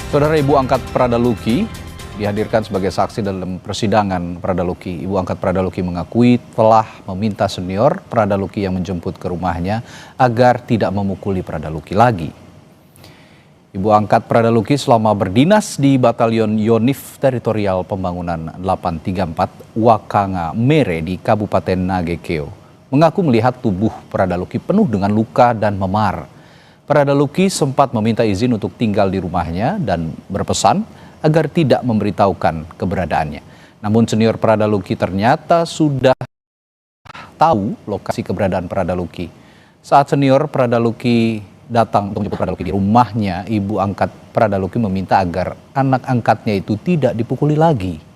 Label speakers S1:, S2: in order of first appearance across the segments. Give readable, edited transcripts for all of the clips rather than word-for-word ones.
S1: Saudara, ibu angkat Pradaluki dihadirkan sebagai saksi dalam persidangan Pradaluki. Ibu angkat Pradaluki mengakui telah meminta senior Pradaluki yang menjemput ke rumahnya agar tidak memukuli Pradaluki lagi. Ibu angkat Pradaluki selama berdinas di Batalion Yonif Teritorial Pembangunan 834 Wakanga Mere di Kabupaten Nagekeo mengaku melihat tubuh Pradaluki penuh dengan luka dan memar. Pradaluki sempat meminta izin untuk tinggal di rumahnya dan berpesan agar tidak memberitahukan keberadaannya. Namun senior Pradaluki ternyata sudah tahu lokasi keberadaan Pradaluki. Saat senior Pradaluki datang untuk menjemput Pradaluki di rumahnya, ibu angkat Pradaluki meminta agar anak angkatnya itu tidak dipukuli lagi.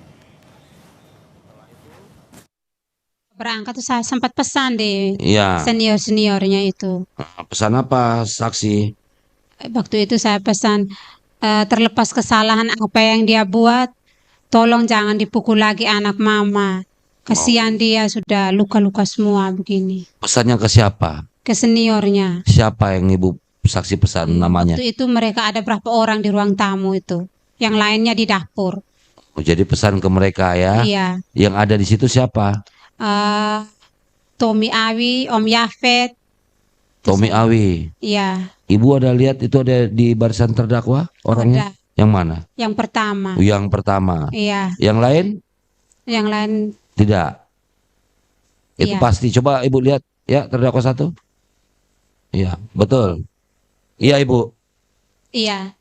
S2: Berangkat tuh saya sempat pesan deh
S3: Iya.
S2: senior-seniornya itu.
S3: Pesan apa, saksi?
S2: Waktu itu saya pesan, terlepas kesalahan apa yang dia buat, tolong jangan dipukul lagi anak mama. Kasihan dia sudah luka-luka semua begini.
S3: Pesannya ke siapa?
S2: Ke seniornya.
S3: Siapa yang ibu saksi pesan namanya?
S2: Waktu itu mereka ada berapa orang di ruang tamu itu. Yang lainnya di dapur.
S3: Oh, jadi pesan ke mereka ya?
S2: Iya.
S3: Yang ada di situ siapa?
S2: Tommy Awi, Om Yafet.
S3: Tommy Awi.
S2: Iya.
S3: Ibu ada lihat itu ada di barisan terdakwa orangnya?
S2: Ada.
S3: Yang mana?
S2: Yang pertama.
S3: Yang pertama.
S2: Iya.
S3: Yang lain?
S2: Yang lain
S3: Tidak. Itu
S2: iya.
S3: pasti. Coba ibu lihat ya terdakwa satu. Iya, betul. Iya ibu.
S2: Iya.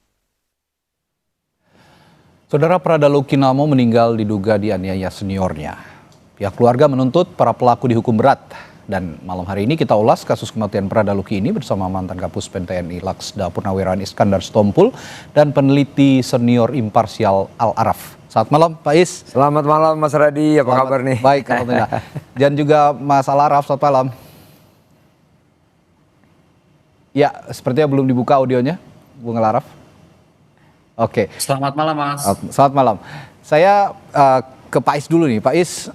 S1: Saudara, Pradaluki Namo meninggal diduga dianiaya seniornya. Pihak keluarga menuntut para pelaku dihukum berat. Dan malam hari ini kita ulas kasus kematian Pradaluki ini bersama mantan Kapus Pen TNI Laksda Purnawirawan Iskandar Stompul dan peneliti senior imparsial Al-Araf. Selamat malam Pak Is.
S4: Selamat malam Mas Radi, apa kabar nih?
S1: Baik, alhamdulillah. Dan juga Mas Al-Araf, selamat malam. Ya, sepertinya belum dibuka audionya, Bung Al-Araf. Oke.
S5: Selamat malam Mas.
S1: Selamat malam. Saya ke Pak Is dulu nih. Pak Is,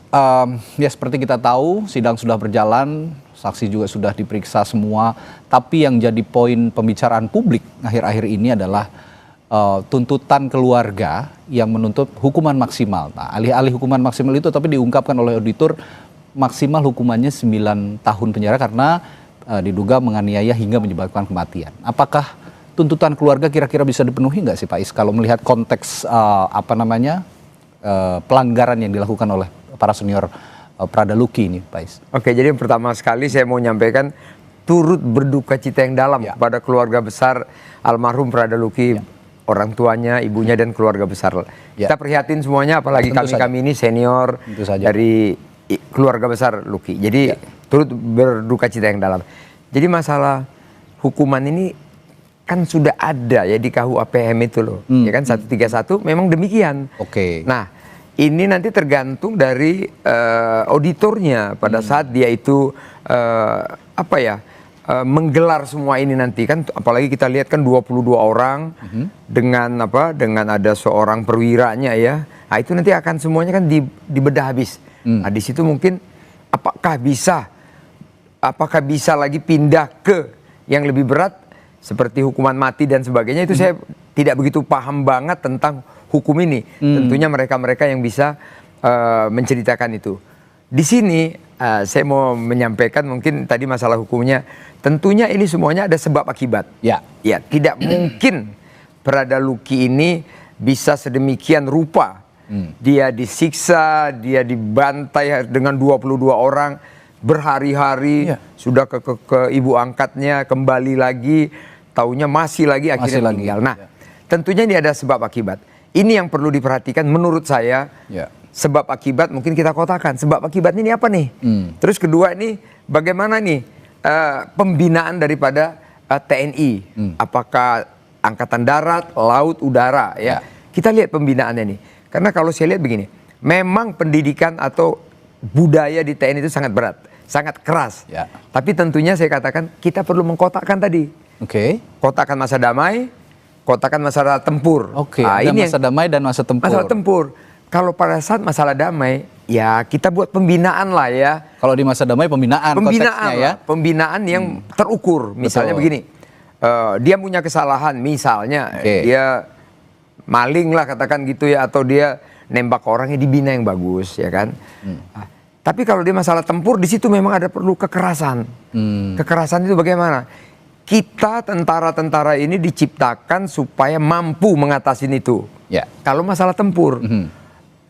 S1: ya seperti kita tahu sidang sudah berjalan, saksi juga sudah diperiksa semua. Tapi yang jadi poin pembicaraan publik akhir-akhir ini adalah tuntutan keluarga yang menuntut hukuman maksimal. Nah, alih-alih hukuman maksimal itu tapi diungkapkan oleh auditor maksimal hukumannya 9 tahun penjara karena diduga menganiaya hingga menyebabkan kematian. Apakah tuntutan keluarga kira-kira bisa dipenuhi nggak sih Pak Is kalau melihat konteks pelanggaran yang dilakukan oleh para senior Pradaluki ini, Pak Is?
S4: Oke, jadi yang pertama sekali saya mau nyampaikan turut berduka cita yang dalam kepada keluarga besar almarhum Pradaluki, orang tuanya, ibunya dan keluarga besar. Kita prihatin semuanya, apalagi kami ini senior dari keluarga besar Luki. Jadi turut berduka cita yang dalam. Jadi masalah hukuman ini kan sudah ada ya di KUHPM itu loh, ya kan 131 memang demikian.
S1: Oke.
S4: Nah, ini nanti tergantung dari auditornya pada saat dia itu menggelar semua ini nanti kan, apalagi kita lihat kan 22 orang dengan ada seorang perwiranya ya. Nah, itu nanti akan semuanya kan dibedah habis. Nah, di situ mungkin apakah bisa lagi pindah ke yang lebih berat seperti hukuman mati dan sebagainya, itu saya tidak begitu paham banget tentang hukum ini. Tentunya mereka-mereka yang bisa menceritakan itu. Di sini saya mau menyampaikan mungkin tadi masalah hukumnya. Tentunya ini semuanya ada sebab akibat. Ya, tidak mungkin Pradaluki ini bisa sedemikian rupa. Dia disiksa, dia dibantai dengan 22 orang berhari-hari, sudah ke ibu angkatnya, kembali lagi, taunya masih lagi akhirnya meninggal. Nah, tentunya ini ada sebab akibat. Ini yang perlu diperhatikan menurut saya. Sebab akibat mungkin kita kotakan. Sebab akibatnya ini apa nih? Terus kedua ini bagaimana nih pembinaan daripada TNI? Apakah angkatan darat, laut, udara ya? Kita lihat pembinaannya nih. Karena kalau saya lihat begini, memang pendidikan atau budaya di TNI itu sangat berat, sangat keras. Tapi tentunya saya katakan kita perlu mengkotakkan tadi. Kotakan masa damai, kotakan masa tempur.
S1: Nah, ini masa damai dan masa tempur.
S4: Masalah tempur. Kalau pada saat masalah damai, ya kita buat pembinaan lah ya.
S1: Kalau di masa damai pembinaan konteksnya ya.
S4: Pembinaan yang terukur. Misalnya begini, dia punya kesalahan, misalnya dia maling lah katakan gitu ya, atau dia nembak orangnya, dibina yang bagus ya kan. Nah, tapi kalau dia masalah tempur, di situ memang ada perlu kekerasan. Kekerasan itu bagaimana? Kita tentara-tentara ini diciptakan supaya mampu mengatasi itu.
S1: Ya.
S4: Kalau masalah tempur,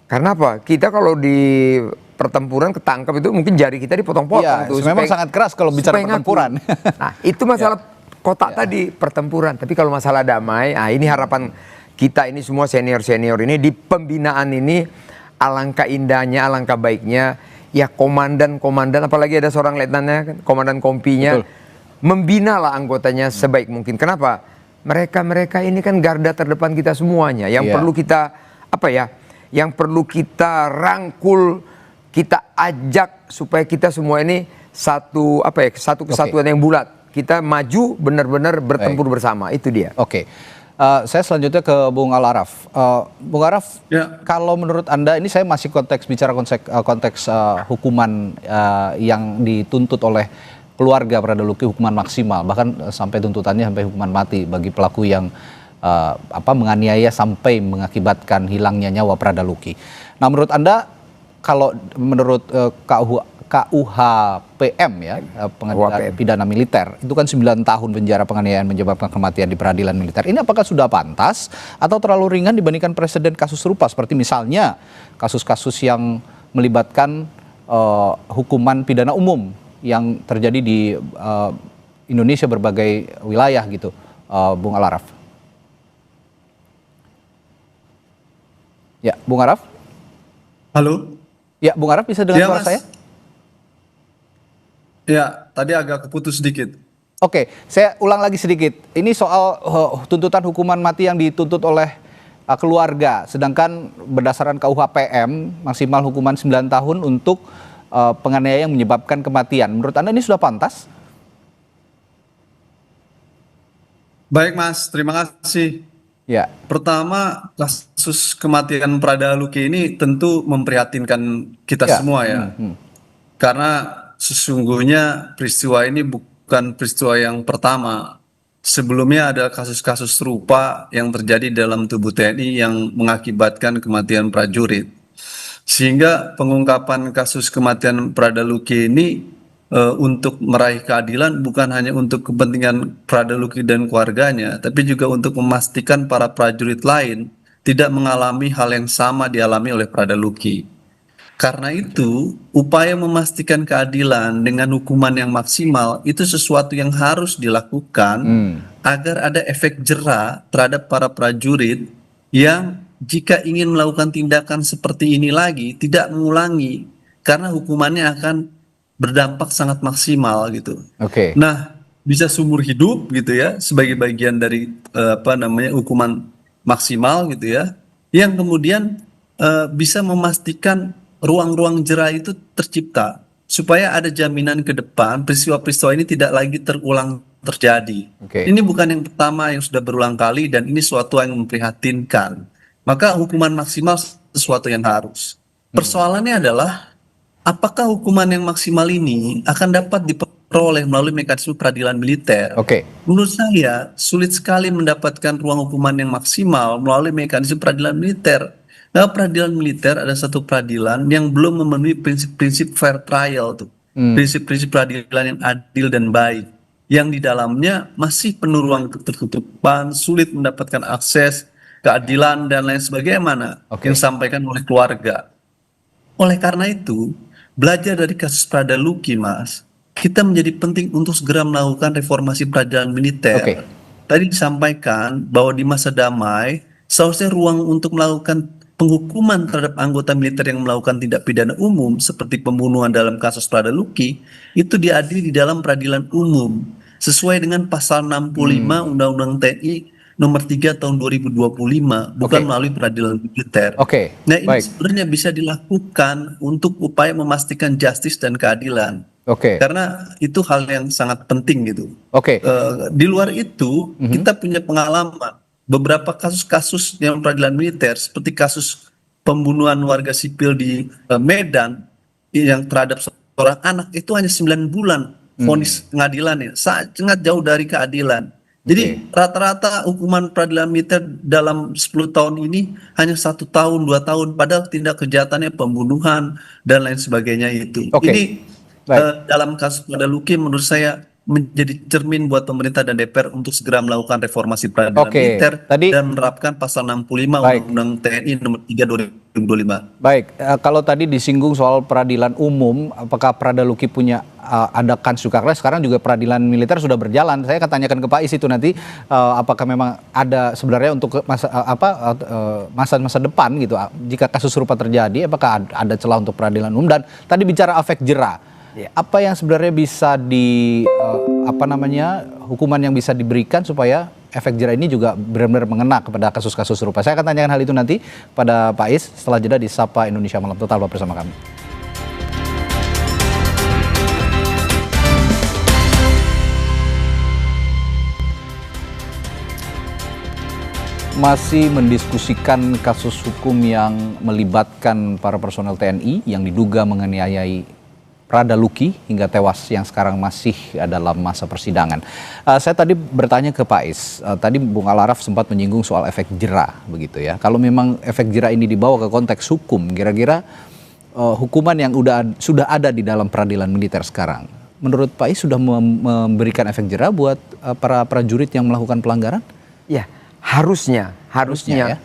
S4: karena apa? Kita kalau di pertempuran ketangkep itu mungkin jari kita dipotong-potong.
S1: Ya,
S4: tuh,
S1: memang sangat keras kalau bicara
S4: supaya ngaku.
S1: pertempuran.
S4: Nah, itu masalah kotak tadi, pertempuran. Tapi kalau masalah damai, ini harapan kita ini semua senior-senior ini di pembinaan ini, alangkah indahnya, alangkah baiknya, ya komandan-komandan, apalagi ada seorang letnannya, kan, komandan kompinya, membinalah anggotanya sebaik mungkin. Kenapa? Mereka ini kan garda terdepan kita semuanya. Yang perlu kita, yang perlu kita rangkul, kita ajak supaya kita semua ini satu kesatuan yang bulat. Kita maju benar-benar bertempur bersama. Itu dia.
S1: Oke. Saya selanjutnya ke Bung Al Araf. Bung Araf, kalau menurut Anda, ini saya masih bicara konteks hukuman yang dituntut oleh keluarga Pradaluki, hukuman maksimal, bahkan sampai tuntutannya sampai hukuman mati bagi pelaku yang menganiaya sampai mengakibatkan hilangnya nyawa Pradaluki. Nah, menurut Anda, kalau menurut KUHPM ya, pengadilan pidana militer, itu kan 9 tahun penjara penganiayaan menyebabkan kematian di peradilan militer. Ini apakah sudah pantas atau terlalu ringan dibandingkan presiden kasus serupa, seperti misalnya kasus-kasus yang melibatkan hukuman pidana umum yang terjadi di Indonesia berbagai wilayah gitu, Bung Al Araf? Ya, Bung Araf?
S5: Halo?
S1: Ya, Bung Araf bisa dengar suara saya?
S5: Ya, tadi agak keputus sedikit.
S1: Oke, saya ulang lagi sedikit. Ini soal tuntutan hukuman mati yang dituntut oleh keluarga. Sedangkan berdasarkan KUHPM, maksimal hukuman 9 tahun untuk penganiayaan yang menyebabkan kematian. Menurut Anda ini sudah pantas?
S5: Baik Mas, terima kasih.
S1: Ya.
S5: Pertama, kasus kematian Pradaluki ini tentu memprihatinkan kita semua ya. Karena sesungguhnya peristiwa ini bukan peristiwa yang pertama. Sebelumnya ada kasus-kasus serupa yang terjadi dalam tubuh TNI yang mengakibatkan kematian prajurit. Sehingga pengungkapan kasus kematian Pradaluki ini untuk meraih keadilan bukan hanya untuk kepentingan Pradaluki dan keluarganya, tapi juga untuk memastikan para prajurit lain tidak mengalami hal yang sama dialami oleh Pradaluki. Karena itu, upaya memastikan keadilan dengan hukuman yang maksimal itu sesuatu yang harus dilakukan agar ada efek jera terhadap para prajurit yang jika ingin melakukan tindakan seperti ini lagi tidak mengulangi, karena hukumannya akan berdampak sangat maksimal gitu.
S1: Oke.
S5: Nah, bisa seumur hidup gitu ya, sebagai bagian dari hukuman maksimal gitu ya, yang kemudian bisa memastikan ruang-ruang jera itu tercipta supaya ada jaminan ke depan peristiwa-peristiwa ini tidak lagi terulang terjadi. Ini bukan yang pertama yang sudah berulang kali dan ini suatu yang memprihatinkan. Maka hukuman maksimal sesuatu yang harus. Persoalannya adalah apakah hukuman yang maksimal ini akan dapat diperoleh melalui mekanisme peradilan militer? Menurut saya sulit sekali mendapatkan ruang hukuman yang maksimal melalui mekanisme peradilan militer. Nah, peradilan militer ada satu peradilan yang belum memenuhi prinsip-prinsip fair trial tuh. Prinsip-prinsip peradilan yang adil dan baik. Yang di dalamnya masih penuh ruang ketertutupan, sulit mendapatkan akses, keadilan dan lain sebagainya yang disampaikan oleh keluarga. Oleh karena itu, belajar dari kasus Pradaluki, Mas, kita menjadi penting untuk segera melakukan reformasi peradilan militer. Tadi disampaikan bahwa di masa damai, seharusnya ruang untuk melakukan penghukuman terhadap anggota militer yang melakukan tindak pidana umum seperti pembunuhan dalam kasus Pradaluki itu diadili di dalam peradilan umum sesuai dengan pasal 65 Undang-Undang TNI nomor 3 tahun 2025, bukan melalui peradilan militer. Nah, ini sebenarnya bisa dilakukan untuk upaya memastikan justice dan keadilan. Karena itu hal yang sangat penting gitu. Di luar itu, kita punya pengalaman beberapa kasus-kasus yang peradilan militer seperti kasus pembunuhan warga sipil di Medan yang terhadap seorang anak itu hanya 9 bulan vonis pengadilannya, sangat jauh dari keadilan. Jadi rata-rata hukuman peradilan militer dalam 10 tahun ini hanya 1 tahun, 2 tahun, padahal tindak kejahatannya pembunuhan dan lain sebagainya itu.
S1: Oke.
S5: Ini
S1: Baik.
S5: dalam kasus Padaluki menurut saya menjadi cermin buat pemerintah dan DPR untuk segera melakukan reformasi peradilan
S1: Oke,
S5: militer
S1: tadi-
S5: dan menerapkan pasal 65
S1: Baik.
S5: Undang-Undang TNI nomor 3 2025.
S1: Baik, kalau tadi disinggung soal peradilan umum, apakah Pradaluki punya ada kans juga? Karena sekarang juga peradilan militer sudah berjalan. Saya akan tanyakan ke Pak Is itu nanti, apakah memang ada sebenarnya untuk masa depan gitu, jika kasus serupa terjadi, apakah ada celah untuk peradilan umum? Dan tadi bicara efek jera, apa yang sebenarnya bisa hukuman yang bisa diberikan supaya efek jera ini juga benar-benar mengena kepada kasus-kasus serupa. Saya akan tanyakan hal itu nanti pada Pak Is setelah jeda di Sapa Indonesia Malam. Tetaplah bersama kami. Masih mendiskusikan kasus hukum yang melibatkan para personel TNI yang diduga menganiayai Pradaluki hingga tewas yang sekarang masih dalam masa persidangan. Saya tadi bertanya ke Pak Is, tadi Bung Al-Araf sempat menyinggung soal efek jera begitu ya. Kalau memang efek jera ini dibawa ke konteks hukum, kira-kira hukuman yang sudah ada di dalam peradilan militer sekarang, menurut Pak Is sudah memberikan efek jera buat para prajurit yang melakukan pelanggaran?
S4: Ya, harusnya
S1: ya.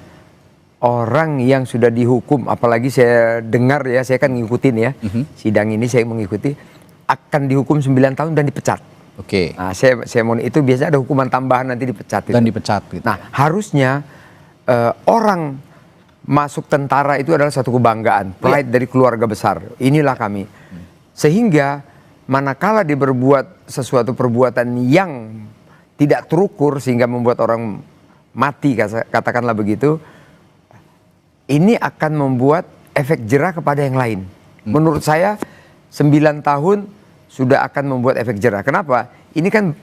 S4: Orang yang sudah dihukum, apalagi saya dengar ya, saya kan ngikutin ya, sidang ini saya mengikuti, akan dihukum 9 tahun dan dipecat.
S1: Oke.
S4: Nah, saya mau itu biasanya ada hukuman tambahan nanti dipecat.
S1: Dan dipecat gitu.
S4: Nah, harusnya orang masuk tentara itu adalah satu kebanggaan, pride dari keluarga besar. Inilah kami. Sehingga manakala dia berbuat sesuatu perbuatan yang tidak terukur sehingga membuat orang mati, katakanlah begitu, ini akan membuat efek jera kepada yang lain. Menurut saya 9 tahun sudah akan membuat efek jera. Kenapa? Ini kan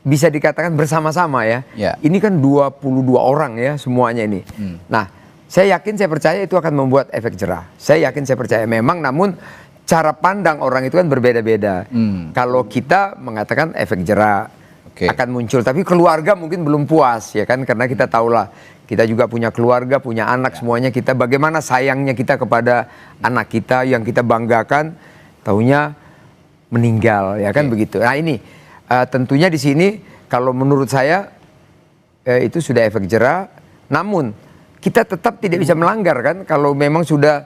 S4: bisa dikatakan bersama-sama ya. Ini kan 22 orang ya semuanya ini. Nah, saya percaya itu akan membuat efek jera. Saya percaya memang, namun cara pandang orang itu kan berbeda-beda. Kalau kita mengatakan efek jera akan muncul, tapi keluarga mungkin belum puas ya kan, karena kita tahulah kita juga punya keluarga, punya anak, semuanya kita bagaimana sayangnya kita kepada anak kita yang kita banggakan, taunya meninggal ya kan begitu. Nah ini tentunya di sini kalau menurut saya itu sudah efek jera, namun kita tetap tidak bisa melanggar kan kalau memang sudah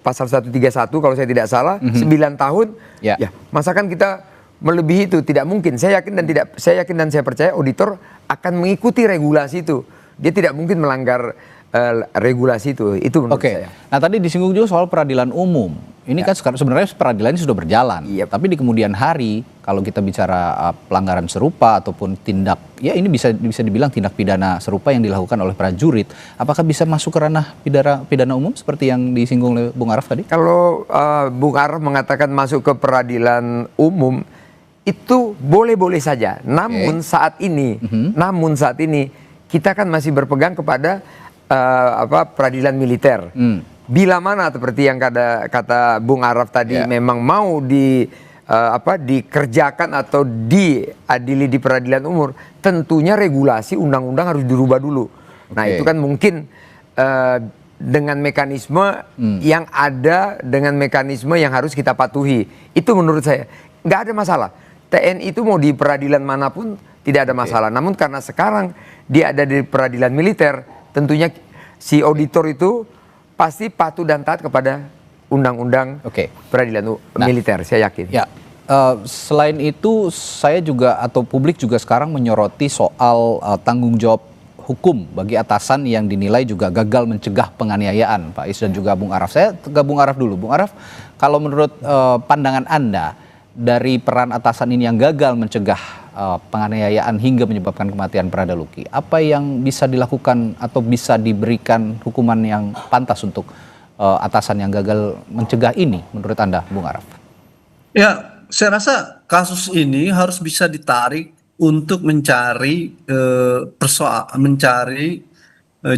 S4: pasal 131 kalau saya tidak salah 9 tahun ya masakan kita melebihi itu tidak mungkin. Saya yakin dan saya percaya auditor akan mengikuti regulasi itu. Dia tidak mungkin melanggar regulasi itu. Itu menurut saya.
S1: Nah tadi disinggung juga soal peradilan umum. Ini kan sebenarnya peradilan ini sudah berjalan. Tapi di kemudian hari kalau kita bicara pelanggaran serupa ataupun tindak, ya ini bisa dibilang tindak pidana serupa yang dilakukan oleh prajurit. Apakah bisa masuk ke ranah pidana umum seperti yang disinggung oleh Bung Araf tadi?
S4: Kalau Bung Araf mengatakan masuk ke peradilan umum, itu boleh-boleh saja. Namun saat ini kita kan masih berpegang kepada peradilan militer. Bila mana seperti yang kata Bung Araf tadi memang mau dikerjakan atau diadili di peradilan umum, tentunya regulasi undang-undang harus dirubah dulu. Nah itu kan mungkin dengan mekanisme yang ada, dengan mekanisme yang harus kita patuhi. Itu menurut saya nggak ada masalah. TNI itu mau di peradilan manapun tidak ada masalah. Namun karena sekarang dia ada di peradilan militer, tentunya si auditor itu pasti patuh dan taat kepada undang-undang peradilan militer, saya yakin.
S1: Ya, selain itu saya juga atau publik juga sekarang menyoroti soal tanggung jawab hukum bagi atasan yang dinilai juga gagal mencegah penganiayaan, Pak Is dan juga Bung Araf. Saya ke Bung Araf dulu. Bung Araf, kalau menurut pandangan Anda dari peran atasan ini yang gagal mencegah penganiayaan hingga menyebabkan kematian Pradaluki, apa yang bisa dilakukan atau bisa diberikan hukuman yang pantas untuk atasan yang gagal mencegah ini menurut Anda, Bung Araf?
S5: Ya, saya rasa kasus ini harus bisa ditarik untuk mencari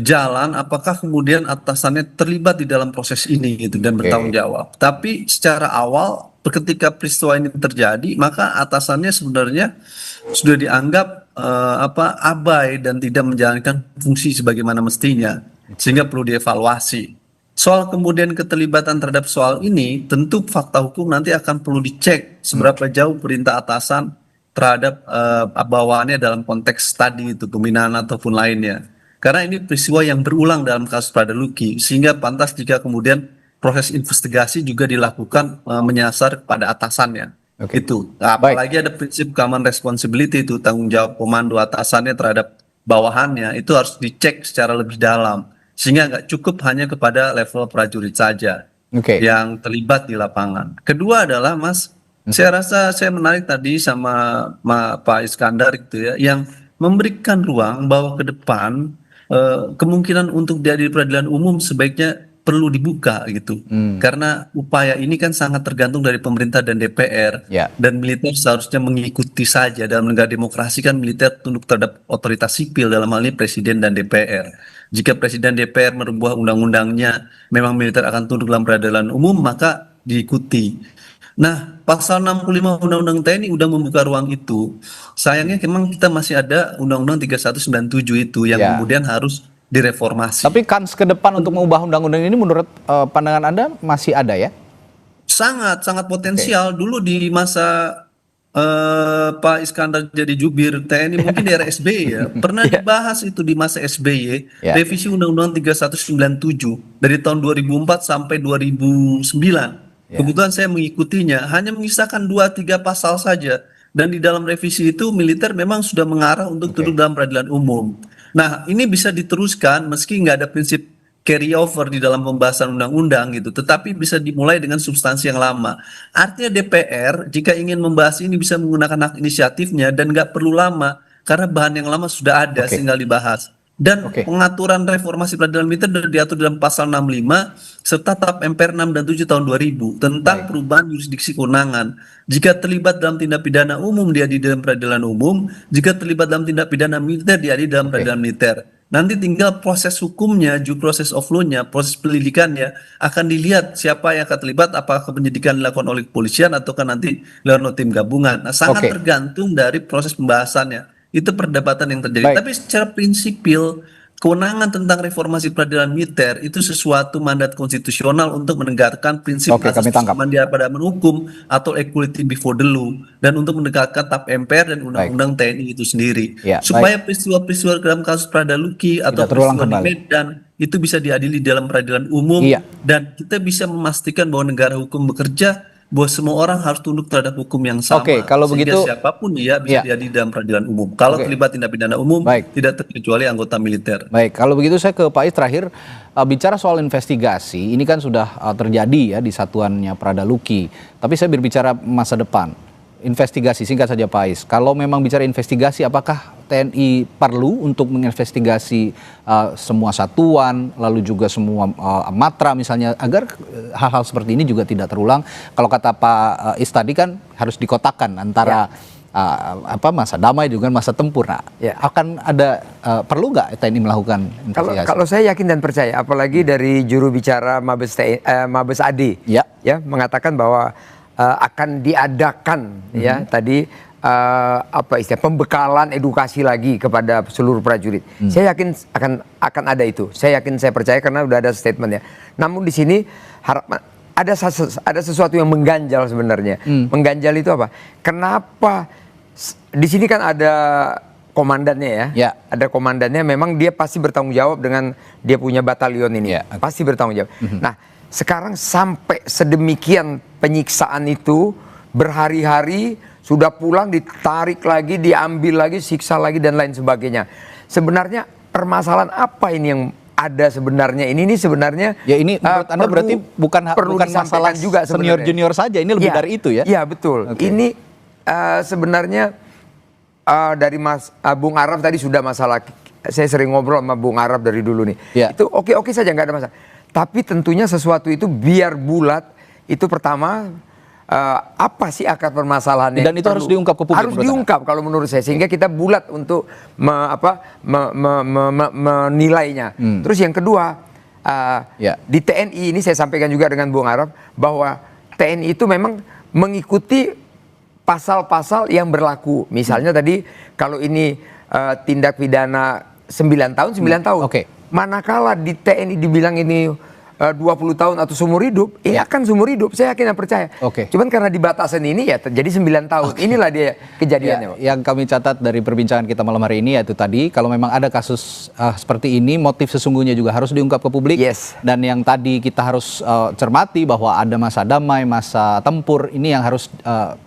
S5: jalan apakah kemudian atasannya terlibat di dalam proses ini gitu dan bertanggung jawab. Tapi secara awal ketika peristiwa ini terjadi, maka atasannya sebenarnya sudah dianggap abai dan tidak menjalankan fungsi sebagaimana mestinya, sehingga perlu dievaluasi. Soal kemudian keterlibatan terhadap soal ini, tentu fakta hukum nanti akan perlu dicek seberapa jauh perintah atasan terhadap bawahannya dalam konteks tadi itu pembinaan ataupun lainnya. Karena ini peristiwa yang berulang dalam kasus Pradaluki, sehingga pantas jika kemudian proses investigasi juga dilakukan menyasar kepada atasannya.
S1: Oke.
S5: Itu. Nah, apalagi ada prinsip common responsibility itu, tanggung jawab komando atasannya terhadap bawahannya itu harus dicek secara lebih dalam, sehingga nggak cukup hanya kepada level prajurit saja
S1: Oke.
S5: yang terlibat di lapangan. Kedua adalah Mas, saya rasa saya menarik tadi sama Pak Iskandar gitu ya, yang memberikan ruang bahwa ke depan kemungkinan untuk diadili peradilan umum sebaiknya perlu dibuka gitu. Karena upaya ini kan sangat tergantung dari pemerintah dan DPR.
S1: Ya.
S5: Dan militer seharusnya mengikuti saja. Dalam negara demokrasi kan militer tunduk terhadap otoritas sipil, dalam hal ini presiden dan DPR. Jika presiden DPR merubah undang-undangnya, memang militer akan tunduk dalam peradilan umum, maka diikuti. Nah, pasal 65 Undang-Undang TNI udah membuka ruang itu. Sayangnya memang kita masih ada Undang-Undang 3197 itu yang
S1: Ya.
S5: kemudian harus direformasi.
S1: Tapi kans ke depan untuk mengubah undang-undang ini menurut pandangan Anda masih ada ya?
S5: Sangat potensial. Dulu di masa Pak Iskandar jadi jubir TNI, mungkin di era SBY ya, pernah dibahas itu di masa SBY,
S1: Ya.
S5: revisi Undang-Undang 3197 dari tahun 2004 sampai 2009. Kebetulan saya mengikutinya, hanya mengisahkan 2-3 pasal saja. Dan di dalam revisi itu militer memang sudah mengarah untuk duduk dalam peradilan umum. Nah, ini bisa diteruskan meski nggak ada prinsip carry over di dalam pembahasan undang-undang gitu, tetapi bisa dimulai dengan substansi yang lama. Artinya DPR jika ingin membahas ini bisa menggunakan hak inisiatifnya dan nggak perlu lama karena bahan yang lama sudah ada, tinggal dibahas. Dan pengaturan reformasi peradilan militer diatur dalam pasal 65 serta TAP MPR 6 dan 7 tahun 2000 tentang perubahan yurisdiksi kewenangan. Jika terlibat dalam tindak pidana umum diadili dalam peradilan umum, jika terlibat dalam tindak pidana militer diadili dalam peradilan militer. Nanti tinggal proses hukumnya, due process of law-nya, proses penyidikannya akan dilihat siapa yang akan terlibat, apakah penyidikan dilakukan oleh kepolisian ataukah nanti dilakukan oleh tim gabungan. Nah, sangat tergantung dari proses pembahasannya. Itu perdebatan yang terjadi. Tapi secara prinsipil, kewenangan tentang reformasi peradilan militer itu sesuatu mandat konstitusional untuk menegakkan prinsip asas kesamaan di hadapan hukum atau equality before the law, dan untuk menegakkan TAP MPR dan Undang-Undang TNI itu sendiri, supaya peristiwa-peristiwa dalam kasus Pradaluki atau peristiwa di Medan itu bisa diadili dalam peradilan umum, dan kita bisa memastikan bahwa negara hukum bekerja, bahwa semua orang harus tunduk terhadap hukum yang sama.
S1: Kalau begitu
S5: siapapun dia bisa diadili dalam peradilan umum. Kalau terlibat tindak pidana umum, tidak terkecuali anggota militer.
S1: Baik, kalau begitu saya ke Pak Is terakhir, bicara soal investigasi, ini kan sudah terjadi ya di satuannya Pradaluki. Tapi saya berbicara masa depan. Investigasi, singkat saja Pak Is. Kalau memang bicara investigasi, apakah TNI perlu untuk menginvestigasi semua satuan, lalu juga semua matra misalnya, agar hal-hal seperti ini juga tidak terulang? Kalau kata Pak Is tadi kan harus dikotakkan antara masa damai dengan masa tempur. Nah, akan ada perlu nggak TNI melakukan investigasi?
S4: Kalau saya yakin dan percaya, apalagi dari juru bicara Mabes AD ya mengatakan bahwa akan diadakan ya tadi pembekalan edukasi lagi kepada seluruh prajurit. Saya yakin akan ada itu. Saya yakin, saya percaya karena udah ada statement ya. Namun di sini ada sesuatu yang mengganjal sebenarnya. Mengganjal itu apa? Kenapa di sini kan ada komandannya ya. Ada komandannya, memang dia pasti bertanggung jawab dengan dia punya batalion ini. Pasti bertanggung jawab. Nah, sekarang sampai sedemikian penyiksaan itu berhari-hari, sudah pulang ditarik lagi, diambil lagi, siksa lagi dan lain sebagainya. Sebenarnya permasalahan apa ini yang ada sebenarnya? Ini sebenarnya
S1: ya, ini menurut Anda berarti bukan masalah juga senior junior saja, ini lebih dari itu ya? Iya
S4: betul. Ini sebenarnya dari Bung Araf tadi sudah masalah. Saya sering ngobrol sama Bung Araf dari dulu nih. Itu oke saja, nggak ada masalah. Tapi tentunya sesuatu itu biar bulat, itu pertama apa sih akar permasalahannya?
S1: Dan itu harus diungkap ke publik.
S4: Harus diungkap kalau menurut saya, sehingga kita bulat untuk menilainya. Terus yang kedua, di TNI ini saya sampaikan juga dengan Bung Araf bahwa TNI itu memang mengikuti pasal-pasal yang berlaku. Misalnya tadi kalau ini tindak pidana 9 tahun, 9 tahun.
S1: Oke.
S4: Manakala di TNI dibilang ini 20 tahun atau seumur hidup, ya akan seumur hidup. Saya yakin dan percaya.
S1: Oke.
S4: Cuman karena di batasan ini ya terjadi 9 tahun. Inilah dia kejadiannya, Pak.
S1: Yang kami catat dari perbincangan kita malam hari ini yaitu tadi, kalau memang ada kasus seperti ini, motif sesungguhnya juga harus diungkap ke publik.
S4: Yes.
S1: Dan yang tadi kita harus cermati bahwa ada masa damai, masa tempur, ini yang harus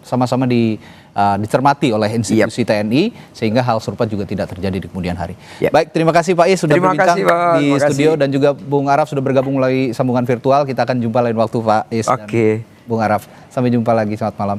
S1: sama-sama dicermati oleh institusi TNI, sehingga hal serupa juga tidak terjadi di kemudian hari.
S4: Yep.
S1: Baik, terima kasih Pak Is sudah
S4: Terima
S1: berbincang
S4: kasih, Pak.
S1: di
S4: Terima
S1: studio,
S4: kasih.
S1: dan juga Bung Araf sudah bergabung melalui sambungan virtual. Kita akan jumpa lain waktu, Pak Is
S4: Oke.
S1: dan Bung Araf. Sampai jumpa lagi, selamat malam.